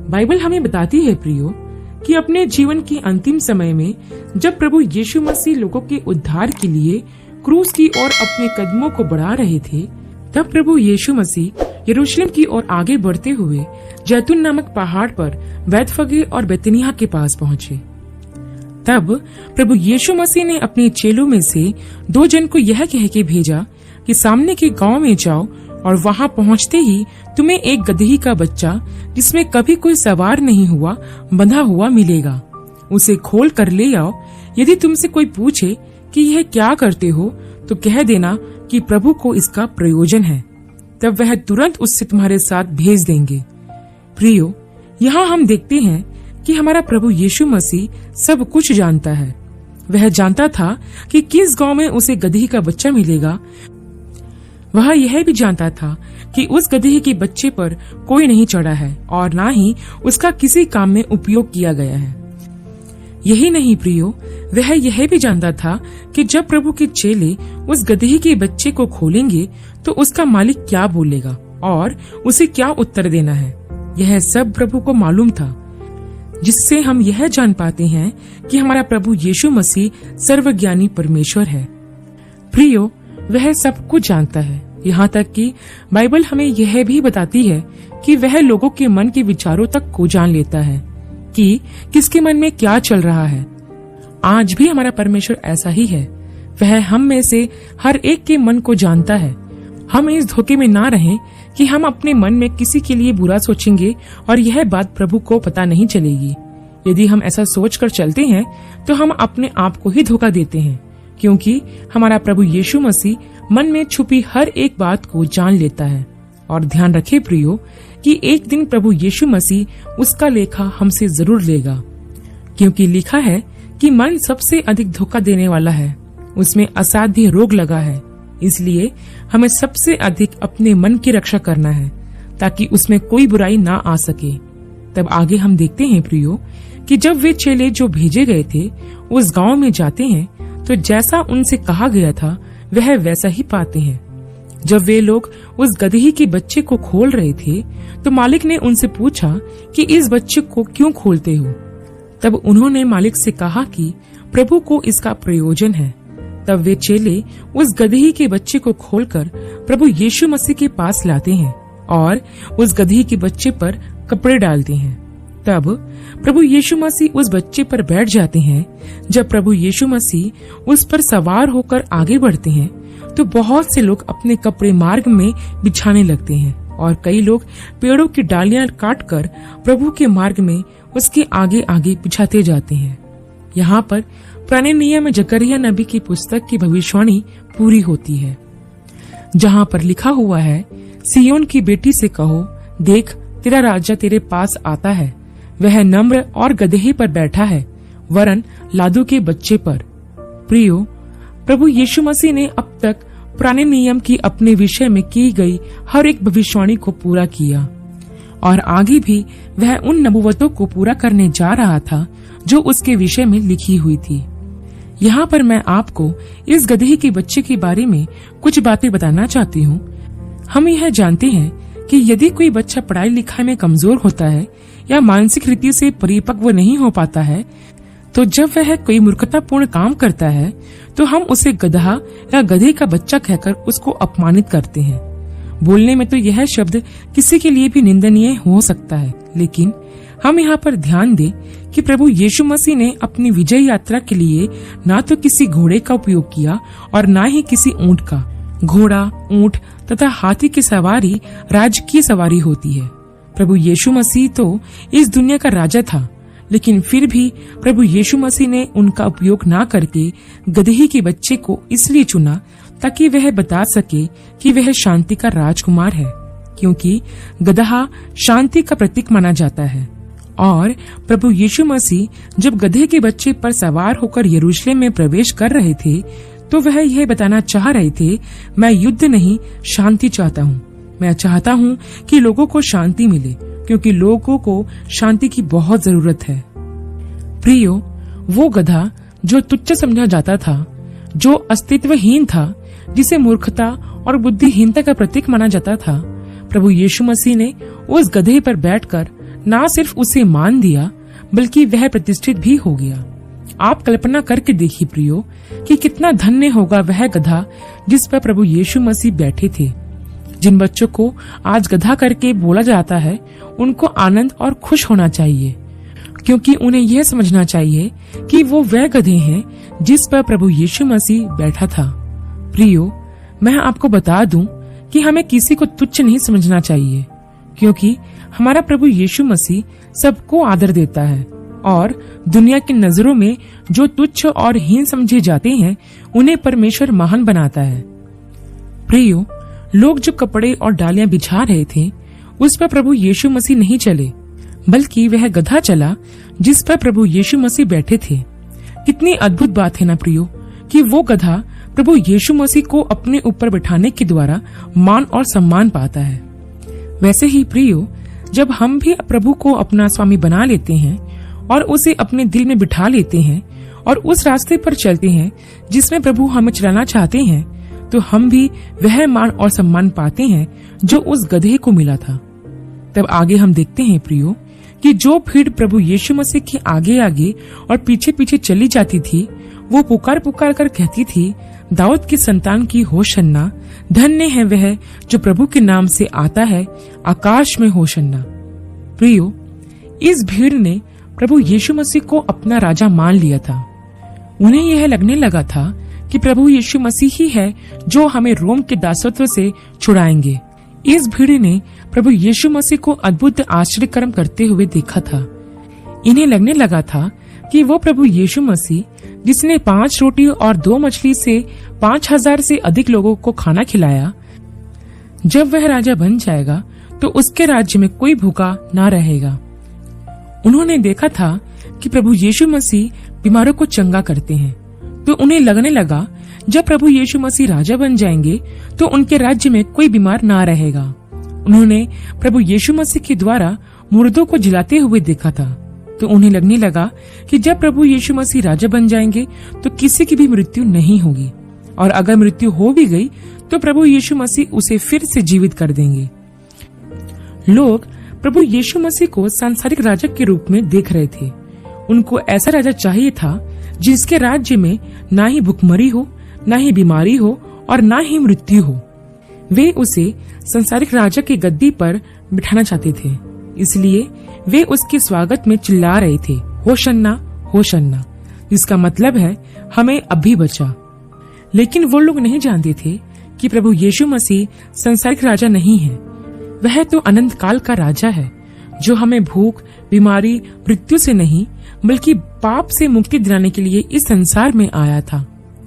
Bible हमें बताती है प्रियो कि अपने जीवन की अंतिम समय में जब प्रभु यीशु मसीह लोगों के उद्धार के लिए क्रूस की ओर अपने कदमों को बढ़ा रहे थे, तब प्रभु यीशु मसीह यरूशलेम की ओर आगे बढ़ते हुए जैतून नामक पहाड़ पर बैतफगे और बेतनिया के पास पहुँचे। तब प्रभु यीशु मसीह ने अपने चेलों में से 2 जन को यह कह के भेजा कि सामने के गांव में जाओ और वहां पहुंचते ही तुम्हें एक गदही का बच्चा जिसमें कभी कोई सवार नहीं हुआ बंधा हुआ मिलेगा। उसे खोल कर ले आओ। यदि तुमसे कोई पूछे कि यह क्या करते हो तो कह देना कि प्रभु को इसका प्रयोजन है, तब वह तुरंत उससे तुम्हारे साथ भेज देंगे। प्रियो, यहाँ हम देखते हैं कि हमारा प्रभु यीशु मसीह सब कुछ जानता है। वह जानता था कि किस गांव में उसे गदही का बच्चा मिलेगा। वह यह भी जानता था कि उस गदही के बच्चे पर कोई नहीं चढ़ा है और ना ही उसका किसी काम में उपयोग किया गया है। यही नहीं प्रियो, वह यह भी जानता था कि जब प्रभु के चेले उस गदही के बच्चे को खोलेंगे तो उसका मालिक क्या बोलेगा और उसे क्या उत्तर देना है। यह सब प्रभु को मालूम था, जिससे हम यह जान पाते हैं कि हमारा प्रभु यीशु मसीह सर्वज्ञानी परमेश्वर है। प्रियो, वह सब कुछ जानता है, यहाँ तक कि बाइबल हमें यह भी बताती है कि वह लोगों के मन के विचारों तक को जान लेता है कि किसके मन में क्या चल रहा है। आज भी हमारा परमेश्वर ऐसा ही है। वह हम में से हर एक के मन को जानता है। हम इस धोखे में ना रहें कि हम अपने मन में किसी के लिए बुरा सोचेंगे और यह बात प्रभु को पता नहीं चलेगी। यदि हम ऐसा सोचकर चलते हैं तो हम अपने आप को ही धोखा देते हैं, क्योंकि हमारा प्रभु यीशु मसीह मन में छुपी हर एक बात को जान लेता है। और ध्यान रखे प्रियो कि एक दिन प्रभु यीशु मसीह उसका लेखा हमसे जरूर लेगा, क्योंकि लिखा है कि मन सबसे अधिक धोखा देने वाला है, उसमें असाध्य रोग लगा है। इसलिए हमें सबसे अधिक अपने मन की रक्षा करना है ताकि उसमें कोई बुराई ना आ सके। तब आगे हम देखते हैं प्रियो कि जब वे चेले जो भेजे गए थे उस गांव में जाते हैं तो जैसा उनसे कहा गया था वह वैसा ही पाते हैं। जब वे लोग उस गदही के बच्चे को खोल रहे थे तो मालिक ने उनसे पूछा कि इस बच्चे को क्यों खोलते हो। तब उन्होंने मालिक से कहा कि प्रभु को इसका प्रयोजन है। तब वे चेले उस गदही के बच्चे को खोलकर प्रभु यीशु मसीह के पास लाते हैं और उस गदही के बच्चे पर कपड़े डालते हैं। तब प्रभु यीशु मसीह उस बच्चे पर बैठ जाते हैं। जब प्रभु यीशु मसीह उस पर सवार होकर आगे बढ़ते हैं तो बहुत से लोग अपने कपड़े मार्ग में बिछाने लगते हैं और कई लोग पेड़ों की डालियां काटकर प्रभु के मार्ग में उसके आगे आगे बिछाते जाते हैं। यहाँ पर पुराने नियम में जकरिया नबी की पुस्तक की भविष्यवाणी पूरी होती है, जहाँ पर लिखा हुआ है, सियोन की बेटी से कहो, देख तेरा राजा तेरे पास आता है, वह नम्र और गदहे पर बैठा है, वरन लादू के बच्चे पर। प्रियो, प्रभु यीशु मसीह ने अब तक पुराने नियम की अपने विषय में की गई हर एक भविष्यवाणी को पूरा किया और आगे भी वह उन नबुवतों को पूरा करने जा रहा था जो उसके विषय में लिखी हुई थी। यहाँ पर मैं आपको इस गदही के बच्चे के बारे में कुछ बातें बताना चाहती हूँ। हम यह जानते हैं कि यदि कोई बच्चा पढ़ाई लिखाई में कमजोर होता है या मानसिक रीति से परिपक्व नहीं हो पाता है, तो जब वह कोई मूर्खतापूर्ण काम करता है तो हम उसे गधा या गधे का बच्चा कहकर उसको अपमानित करते हैं। बोलने में तो यह शब्द किसी के लिए भी निंदनीय हो सकता है, लेकिन हम यहाँ पर ध्यान दें कि प्रभु यीशु मसीह ने अपनी विजय यात्रा के लिए ना तो किसी घोड़े का उपयोग किया और ना ही किसी ऊंट का। घोड़ा, ऊंट तथा हाथी की सवारी राजकीय सवारी होती है। प्रभु यीशु मसीह तो इस दुनिया का राजा था, लेकिन फिर भी प्रभु यीशु मसीह ने उनका उपयोग ना करके गदही के बच्चे को इसलिए चुना ताकि वह बता सके कि वह शांति का राजकुमार है, क्योंकि गदहा शांति का प्रतीक माना जाता है। और प्रभु यीशु मसीह जब गधे के बच्चे पर सवार होकर यरूशलेम में प्रवेश कर रहे थे तो वह यह बताना चाह रहे थे, मैं युद्ध नहीं शांति चाहता हूँ। मैं चाहता हूँ कि लोगों को शांति मिले, क्योंकि लोगों को शांति की बहुत जरूरत है। प्रियो, वो गधा जो तुच्छ समझा जाता था, जो अस्तित्वहीन था, जिसे मूर्खता और बुद्धिहीनता का प्रतीक माना जाता था, प्रभु यीशु मसीह ने उस गधे पर बैठकर ना सिर्फ उसे मान दिया बल्कि वह प्रतिष्ठित भी हो गया। आप कल्पना करके देखिए प्रियो कि कितना धन्य होगा वह गधा जिस पर प्रभु यीशु मसीह बैठे थे। जिन बच्चों को आज गधा करके बोला जाता है उनको आनंद और खुश होना चाहिए, क्योंकि उन्हें यह समझना चाहिए कि वो वह गधे हैं जिस पर प्रभु यीशु मसीह बैठा था। प्रियो, मैं आपको बता दूं कि हमें किसी को तुच्छ नहीं समझना चाहिए, क्योंकि हमारा प्रभु यीशु मसीह सबको आदर देता है और दुनिया की नजरों में जो तुच्छ और हीन समझे जाते हैं उन्हें परमेश्वर महान बनाता है। प्रियो, लोग जो कपड़े और डालियां बिछा रहे थे उस पर प्रभु यीशु मसीह नहीं चले, बल्कि वह गधा चला जिस पर प्रभु यीशु मसीह बैठे थे। कितनी अद्भुत बात है ना प्रियो कि वो गधा प्रभु यीशु मसीह को अपने ऊपर बिठाने के द्वारा मान और सम्मान पाता है। वैसे ही प्रियो, जब हम भी प्रभु को अपना स्वामी बना लेते हैं और उसे अपने दिल में बिठा लेते हैं और उस रास्ते पर चलते हैं जिसमें प्रभु हमें चलाना चाहते हैं, तो हम भी वह मान और सम्मान पाते हैं जो उस गधे को मिला था। तब आगे हम देखते हैं प्रियो कि जो भीड़ प्रभु यीशु मसीह के आगे आगे और पीछे पीछे चली जाती थी, वो पुकार पुकार कर कहती थी, दाऊद की संतान की होशन्ना, धन्य है वह जो प्रभु के नाम से आता है, आकाश में होशन्ना। प्रियो, इस भीड़ ने प्रभु यीशु मसीह को अपना राजा मान लिया था। उन्हें यह लगने लगा था कि प्रभु यीशु मसीह ही है जो हमें रोम के दासत्व से छुड़ाएंगे। इस भीड़ ने प्रभु यीशु मसीह को अद्भुत आश्चर्य कर्म करते हुए देखा था। इन्हें लगने लगा था कि वो प्रभु यीशु मसीह जिसने 5 रोटी और 2 मछली से 5000 से अधिक लोगों को खाना खिलाया, जब वह राजा बन जाएगा तो उसके राज्य में कोई भूखा ना रहेगा। उन्होंने देखा था कि प्रभु यीशु मसीह बीमारों को चंगा करते हैं, तो उन्हें लगने लगा जब प्रभु यीशु मसीह राजा बन जाएंगे तो उनके राज्य में कोई बीमार ना रहेगा। उन्होंने प्रभु यीशु मसीह के द्वारा मुर्दों को जिलाते हुए देखा था, तो उन्हें लगने लगा कि जब प्रभु यीशु मसीह राजा बन जाएंगे तो किसी की भी मृत्यु नहीं होगी, और अगर मृत्यु हो भी गई तो प्रभु यीशु मसीह उसे फिर से जीवित कर देंगे। लोग प्रभु यीशु मसीह को सांसारिक राजा के रूप में देख रहे थे। उनको ऐसा राजा चाहिए था जिसके राज्य में ना ही भुखमरी हो, ना ही बीमारी हो और ना ही मृत्यु हो। वे उसे सांसारिक राजा की गद्दी पर बिठाना चाहते थे, इसलिए वे उसके स्वागत में चिल्ला रहे थे, होशन्ना होशन्ना, जिसका मतलब है हमें अभी बचा। लेकिन वो लोग नहीं जानते थे कि प्रभु यीशु मसीह सांसारिक राजा नहीं है। वह तो अनंत काल का राजा है जो हमें भूख, बीमारी, मृत्यु से नहीं बल्कि पाप से मुक्ति दिलाने के लिए इस संसार में आया था।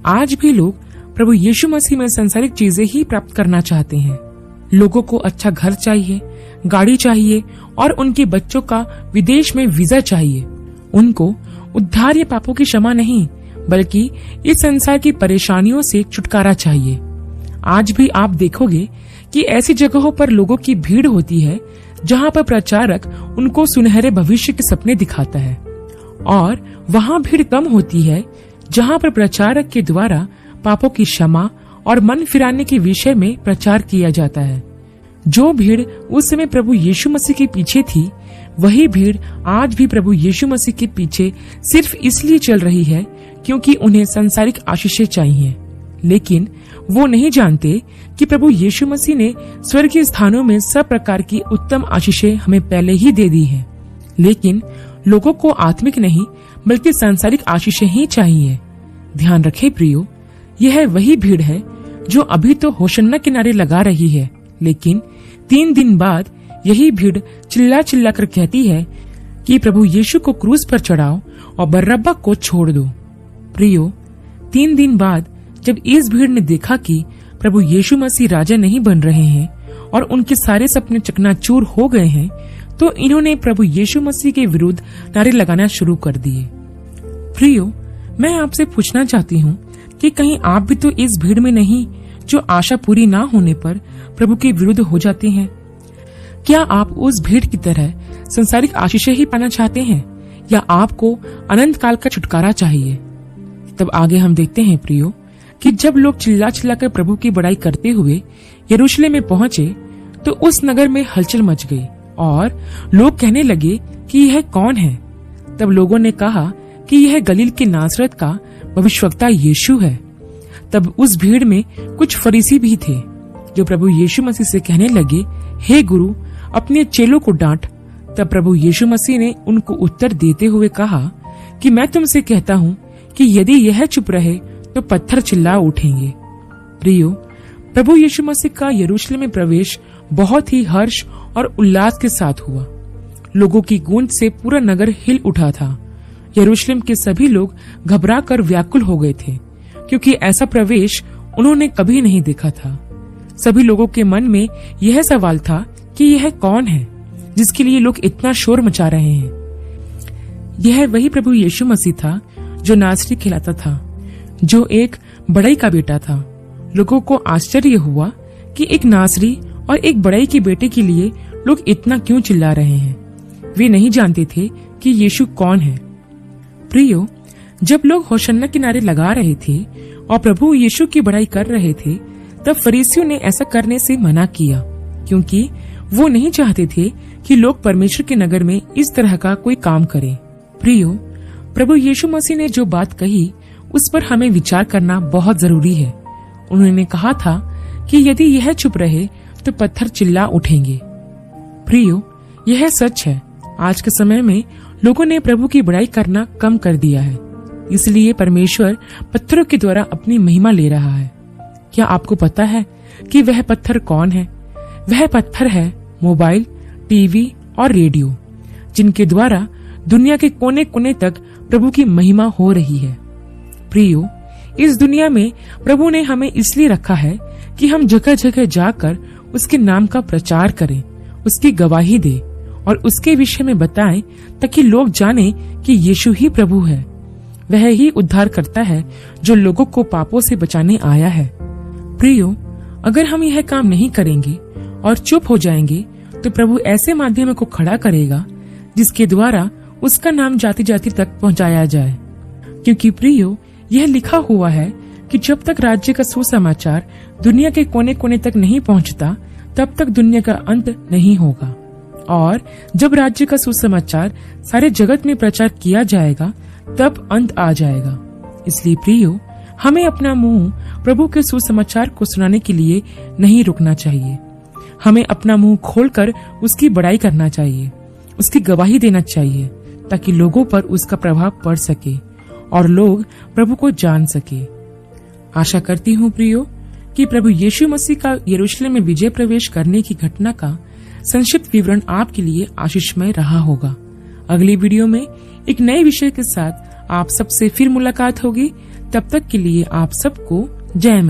आज भी लोग प्रभु यीशु मसीह में सांसारिक चीजें ही प्राप्त करना चाहते हैं। लोगों को अच्छा घर चाहिए, गाड़ी चाहिए और उनके बच्चों का विदेश में वीजा चाहिए। उनको उद्धार या पापों की क्षमा नहीं बल्कि इस संसार की परेशानियों से छुटकारा चाहिए। आज भी आप देखोगे कि ऐसी जगहों पर लोगों की भीड़ होती है जहाँ पर प्रचारक उनको सुनहरे भविष्य के सपने दिखाता है, और वहाँ भीड़ कम होती है जहाँ पर प्रचारक के द्वारा पापों की क्षमा और मन फिराने के विषय में प्रचार किया जाता है। जो भीड़ उस समय प्रभु यीशु मसीह के पीछे थी, वही भीड़ आज भी प्रभु यीशु मसीह के पीछे सिर्फ इसलिए चल रही है क्योंकि उन्हें सांसारिक आशीषें चाहिए। लेकिन वो नहीं जानते कि प्रभु यीशु मसीह ने स्वर्गीय स्थानों में सब प्रकार की उत्तम आशीषें हमें पहले ही दे दी है। लेकिन लोगों को आत्मिक नहीं बल्कि सांसारिक आशीषें ही चाहिए। ध्यान रखें प्रियो, यह वही भीड़ है जो अभी तो होशन्ना के नारे लगा रही है, लेकिन 3 दिन बाद यही भीड़ चिल्ला चिल्ला कर कहती है कि प्रभु यीशु को क्रूस पर चढ़ाओ और बर्रब्बा को छोड़ दो। प्रियो, 3 दिन बाद जब इस भीड़ ने देखा कि प्रभु यीशु मसीह राजा नहीं बन रहे हैं और उनके सारे सपने चकनाचूर हो गए हैं, तो इन्होंने प्रभु यीशु मसीह के विरुद्ध नारे लगाना शुरू कर दिए। प्रियो, मैं आपसे पूछना चाहती हूँ कि कहीं आप भी तो इस भीड़ में नहीं जो आशा पूरी ना होने पर प्रभु के विरुद्ध हो जाते हैं? क्या आप उस भीड़ की तरह संसारिक आशीषें ही पाना चाहते हैं या आपको अनंत काल का छुटकारा चाहिए? तब आगे हम देखते हैं प्रियो कि जब लोग चिल्ला चिल्ला कर प्रभु की बड़ाई करते हुए यरूशलेम में पहुंचे तो उस नगर में हलचल मच गई और लोग कहने लगे कि यह कौन है। तब लोगों ने कहा कि यह गलील के नासरत का भविष्यवक्ता यीशु है। तब उस भीड़ में कुछ फरीसी भी थे जो प्रभु यीशु मसीह से कहने लगे, हे गुरु, अपने चेलों को डांट। तब प्रभु यीशु मसीह ने उनको उत्तर देते हुए कहा कि मैं तुमसे कहता हूँ कि यदि यह चुप रहे तो पत्थर चिल्ला उठेंगे। प्रियो, प्रभु यीशु मसीह का यरूशलेम में प्रवेश बहुत ही हर्ष और उल्लास के साथ हुआ। लोगों की गूंज से पूरा नगर हिल उठा था। यरूशलेम के सभी लोग घबरा कर व्याकुल हो गए थे, क्योंकि ऐसा प्रवेश उन्होंने कभी नहीं देखा था। सभी लोगों के मन में यह सवाल था कि यह कौन है जिसके लिए लोग इतना शोर मचा रहे हैं। यह वही प्रभु यीशु मसीह था जो नासरी कहलाता था, जो एक बड़ई का बेटा था। लोगों को आश्चर्य हुआ कि एक नासरी और एक बड़ई के बेटे के लिए लोग इतना क्यों चिल्ला रहे हैं। वे नहीं जानते थे कि यीशु कौन है। प्रियो, जब लोग होशन्ना के नारे लगा रहे थे और प्रभु यीशु की बड़ाई कर रहे थे, तब फरीसियों ने ऐसा करने से मना किया, क्योंकि वो नहीं चाहते थे कि लोग परमेश्वर के नगर में इस तरह का कोई काम करें। प्रियो, प्रभु यीशु मसीह ने जो बात कही उस पर हमें विचार करना बहुत जरूरी है। उन्होंने कहा था कि यदि यह चुप रहे तो पत्थर चिल्ला उठेंगे। प्रियो, यह सच है। आज के समय में लोगों ने प्रभु की बड़ाई करना कम कर दिया है, इसलिए परमेश्वर पत्थरों के द्वारा अपनी महिमा ले रहा है। क्या आपको पता है कि वह पत्थर कौन है? वह पत्थर है मोबाइल, टीवी और रेडियो, जिनके द्वारा दुनिया के कोने कोने तक प्रभु की महिमा हो रही है। प्रियो, इस दुनिया में प्रभु ने हमें इसलिए रखा है कि हम जगह जगह जाकर उसके नाम का प्रचार करें, उसकी गवाही दें और उसके विषय में बताएं, ताकि लोग जानें कि यीशु ही प्रभु है। वह ही उद्धार करता है जो लोगों को पापों से बचाने आया है। प्रियो, अगर हम यह काम नहीं करेंगे और चुप हो जाएंगे तो प्रभु ऐसे माध्यमों को खड़ा करेगा जिसके द्वारा उसका नाम जाति जाति तक पहुंचाया जाए। क्योंकि प्रियो, यह लिखा हुआ है कि जब तक राज्य का सुसमाचार दुनिया के कोने कोने तक नहीं पहुंचता, तब तक दुनिया का अंत नहीं होगा। और जब राज्य का सुसमाचार सारे जगत में प्रचार किया जाएगा, तब अंत आ जाएगा। इसलिए प्रियो, हमें अपना मुंह प्रभु के सुसमाचार को सुनाने के लिए नहीं रुकना चाहिए। हमें अपना मुंह खोलकर उसकी बड़ाई करना चाहिए, उसकी गवाही देना चाहिए, ताकि लोगों पर उसका प्रभाव पड़ सके और लोग प्रभु को जान सके। आशा करती हूँ प्रियो कि प्रभु यीशु मसीह का यरूशलेम में विजय प्रवेश करने की घटना का संक्षिप्त विवरण आपके लिए आशीषमय रहा होगा। अगली वीडियो में एक नए विषय के साथ आप सबसे फिर मुलाकात होगी। तब तक के लिए आप सबको जय मसीह।